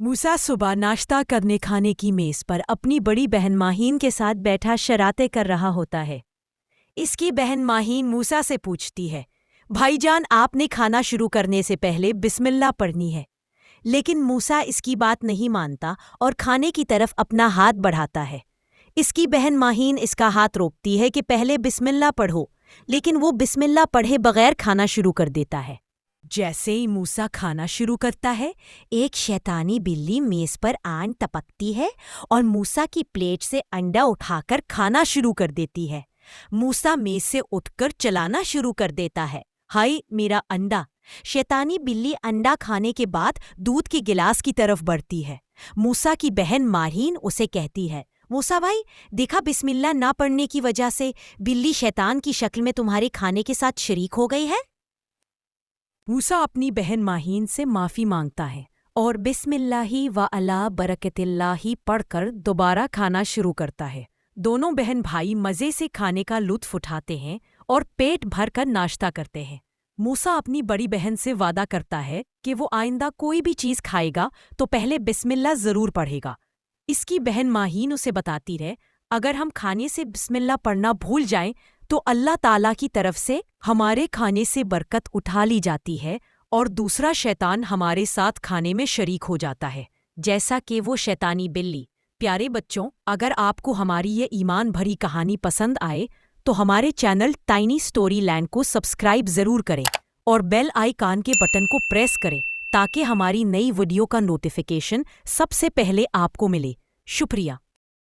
موسیٰ صبح ناشتہ کرنے کھانے کی میز پر اپنی بڑی بہن ماہین کے ساتھ بیٹھا شراتیں کر رہا ہوتا ہے۔ اس کی بہن ماہین موسیٰ سے پوچھتی ہے، بھائی جان آپ نے کھانا شروع کرنے سے پہلے بسم اللہ پڑھنی ہے۔ لیکن موسیٰ اس کی بات نہیں مانتا اور کھانے کی طرف اپنا ہاتھ بڑھاتا ہے۔ اس کی بہن ماہین اس کا ہاتھ روکتی ہے کہ پہلے بسم اللہ پڑھو، لیکن وہ بسم اللہ پڑھے بغیر کھانا شروع کر دیتا ہے۔ جیسے ہی موسیٰ کھانا شروع کرتا ہے، ایک شیطانی بلی میز پر آن ٹپکتی ہے اور موسیٰ کی پلیٹ سے انڈا اٹھا کر کھانا شروع کر دیتی ہے۔ موسیٰ میز سے اٹھ کر چلانا شروع کر دیتا ہے، ہائی میرا انڈا! شیطانی بلی انڈا کھانے کے بعد دودھ کے گلاس کی طرف بڑھتی ہے۔ موسیٰ کی بہن ماہین اسے کہتی ہے، موسیٰ بھائی دیکھا بسم اللہ نہ پڑھنے کی وجہ سے بلی شیطان کی شکل میں تمہارے کھانے کے ساتھ شریک ہو گئی ہے۔ موسیٰ اپنی بہن ماہین سے معافی مانگتا ہے اور بسم اللہ و علی برکت اللہ پڑھ کر دوبارہ کھانا شروع کرتا ہے۔ دونوں بہن بھائی مزے سے کھانے کا لطف اٹھاتے ہیں اور پیٹ بھر کر ناشتہ کرتے ہیں۔ موسیٰ اپنی بڑی بہن سے وعدہ کرتا ہے کہ وہ آئندہ کوئی بھی چیز کھائے گا تو پہلے بسم اللہ ضرور پڑھے گا۔ اس کی بہن ماہین اسے بتاتی ہے، اگر ہم کھانے سے بسم اللہ پڑھنا بھول جائیں تو اللہ تعالیٰ کی طرف سے ہمارے کھانے سے برکت اٹھا لی جاتی ہے اور دوسرا شیطان ہمارے ساتھ کھانے میں شریک ہو جاتا ہے، جیسا کہ وہ شیطانی بلی۔ پیارے بچوں، اگر آپ کو ہماری یہ ایمان بھری کہانی پسند آئے تو ہمارے چینل ٹائنی سٹوری لینڈ کو سبسکرائب ضرور کریں اور بیل آئیکن کے بٹن کو پریس کریں تاکہ ہماری نئی ویڈیو کا نوٹیفیکیشن سب سے پہلے آپ کو ملے۔ شکریہ۔